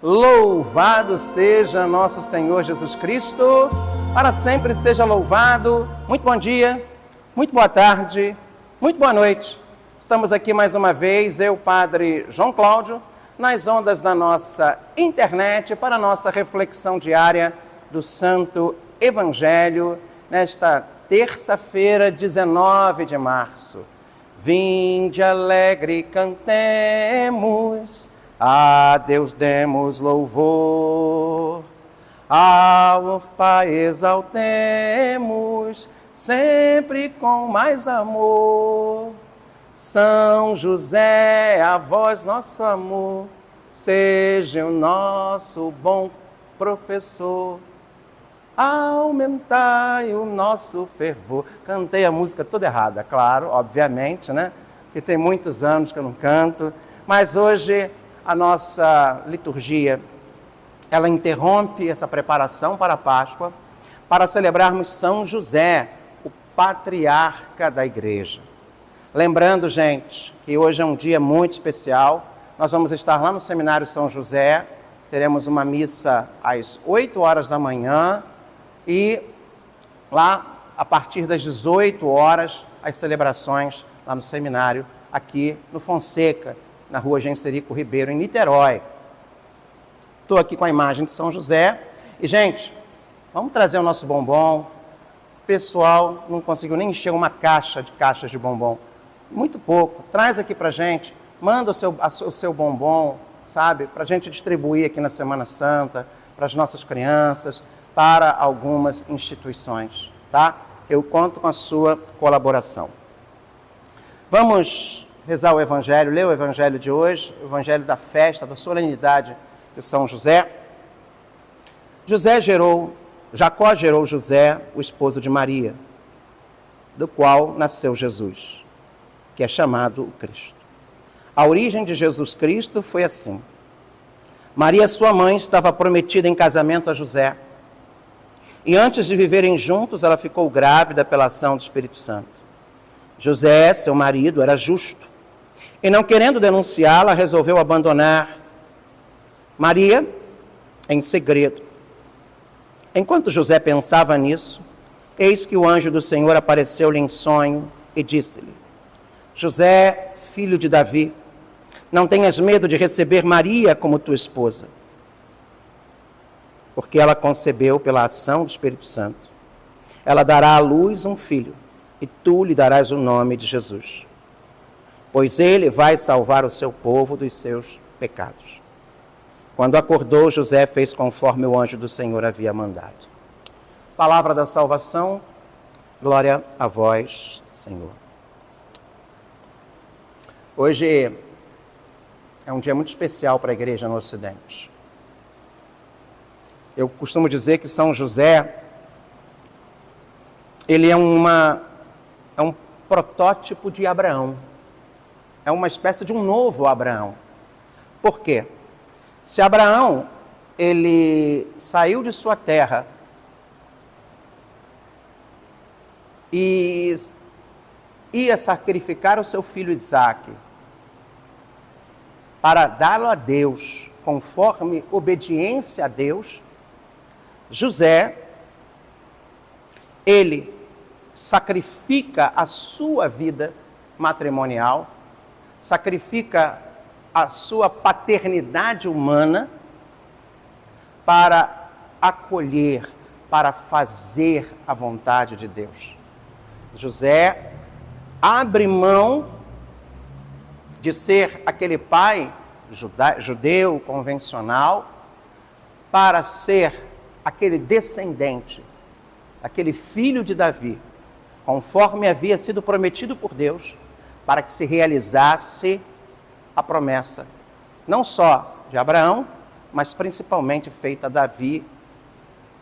Louvado seja nosso Senhor Jesus Cristo, para sempre seja louvado. Muito bom dia, muito boa tarde, muito boa noite. Estamos aqui mais uma vez, eu, Padre João Cláudio, nas ondas da nossa internet para a nossa reflexão diária do Santo Evangelho, nesta terça-feira, 19 de março. Vinde alegre, cantemos, a Deus demos louvor, ao Pai exaltemos, sempre com mais amor. São José, a vós nosso amor, seja o nosso bom professor, aumentai o nosso fervor. Cantei a música toda errada, claro, obviamente, né? Porque tem muitos anos que eu não canto, mas hoje a nossa liturgia, ela interrompe essa preparação para a Páscoa, para celebrarmos São José, o patriarca da Igreja. Lembrando, gente, que hoje é um dia muito especial, nós vamos estar lá no Seminário São José, teremos uma missa às 8 horas da manhã e lá, a partir das 18 horas, as celebrações lá no seminário, aqui no Fonseca, na rua Genserico Ribeiro, em Niterói. Estou aqui com a imagem de São José. E, gente, vamos trazer o nosso bombom. O pessoal não conseguiu nem encher uma caixa de caixas de bombom. Muito pouco. Traz aqui para a gente. Manda o seu bombom, sabe? Para a gente distribuir aqui na Semana Santa, para as nossas crianças, para algumas instituições, tá? Eu conto com a sua colaboração. Vamos rezar o Evangelho, ler o Evangelho de hoje, o Evangelho da festa, da solenidade de São José. Jacó gerou José, o esposo de Maria, do qual nasceu Jesus, que é chamado o Cristo. A origem de Jesus Cristo foi assim. Maria, sua mãe, estava prometida em casamento a José, e antes de viverem juntos, ela ficou grávida pela ação do Espírito Santo. José, seu marido, era justo, e não querendo denunciá-la, resolveu abandonar Maria em segredo. Enquanto José pensava nisso, eis que o anjo do Senhor apareceu-lhe em sonho e disse-lhe: José, filho de Davi, não tenhas medo de receber Maria como tua esposa, porque ela concebeu pela ação do Espírito Santo. Ela dará à luz um filho, e tu lhe darás o nome de Jesus, pois ele vai salvar o seu povo dos seus pecados. Quando acordou, José fez conforme o anjo do Senhor havia mandado. Palavra da salvação, glória a vós, Senhor. Hoje é um dia muito especial para a igreja no Ocidente. Eu costumo dizer que São José, ele é um protótipo de Abraão. É uma espécie de um novo Abraão. Por quê? Se Abraão, ele saiu de sua terra e ia sacrificar o seu filho Isaque para dá-lo a Deus, conforme obediência a Deus, José, ele sacrifica a sua vida matrimonial, sacrifica a sua paternidade humana para acolher, para fazer a vontade de Deus. José abre mão de ser aquele pai judeu convencional para ser aquele descendente, aquele filho de Davi, conforme havia sido prometido por Deus, para que se realizasse a promessa, não só de Abraão, mas principalmente feita a Davi,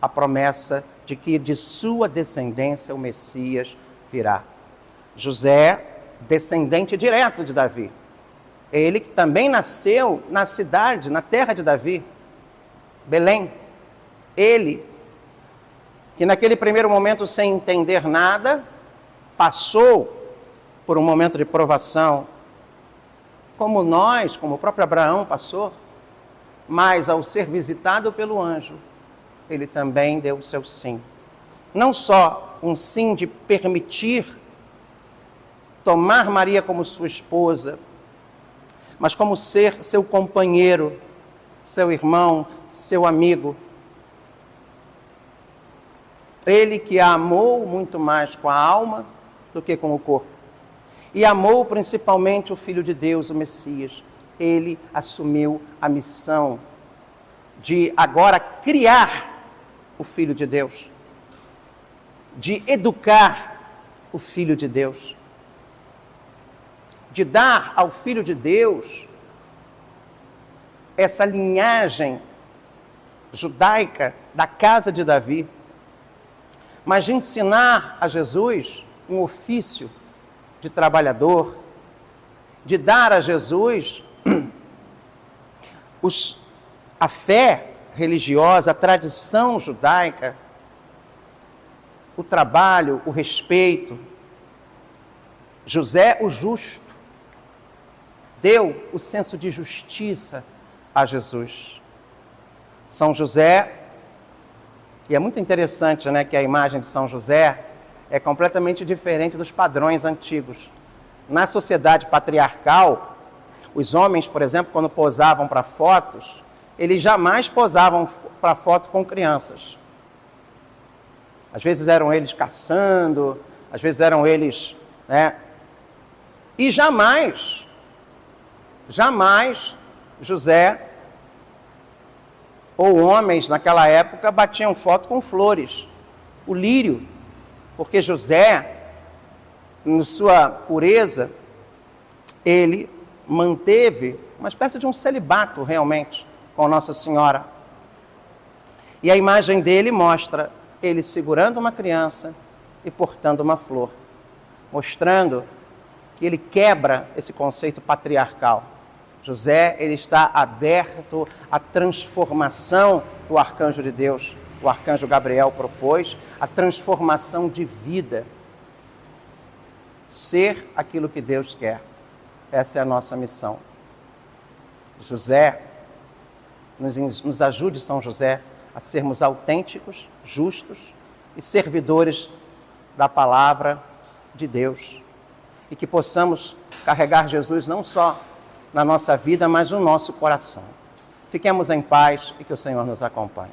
a promessa de que de sua descendência o Messias virá. José, descendente direto de Davi. Ele que também nasceu na cidade, na terra de Davi, Belém. Ele, que naquele primeiro momento, sem entender nada, passou por um momento de provação, como nós, como o próprio Abraão passou, mas ao ser visitado pelo anjo, ele também deu o seu sim. Não só um sim de permitir tomar Maria como sua esposa, mas como ser seu companheiro, seu irmão, seu amigo. Ele que a amou muito mais com a alma do que com o corpo. E amou principalmente o Filho de Deus, o Messias. Ele assumiu a missão de agora criar o Filho de Deus, de educar o Filho de Deus, de dar ao Filho de Deus essa linhagem judaica da casa de Davi, mas de ensinar a Jesus um ofício de trabalhador, de dar a Jesus a fé religiosa, a tradição judaica, o trabalho, o respeito. José, o justo, deu o senso de justiça a Jesus. São José, e é muito interessante, né, que a imagem de São José é completamente diferente dos padrões antigos. Na sociedade patriarcal, os homens, por exemplo, quando posavam para fotos, eles jamais posavam para foto com crianças. Às vezes eram eles caçando, às vezes eram eles, né? E jamais José ou homens naquela época batiam foto com flores, o lírio, porque José, em sua pureza, ele manteve uma espécie de um celibato realmente com Nossa Senhora. E a imagem dele mostra ele segurando uma criança e portando uma flor, mostrando que ele quebra esse conceito patriarcal. José, ele está aberto à transformação que o arcanjo de Deus, o arcanjo Gabriel, propôs, a transformação de vida. Ser aquilo que Deus quer. Essa é a nossa missão. José, nos ajude, São José, a sermos autênticos, justos e servidores da palavra de Deus. E que possamos carregar Jesus não só na nossa vida, mas no nosso coração. Fiquemos em paz e que o Senhor nos acompanhe.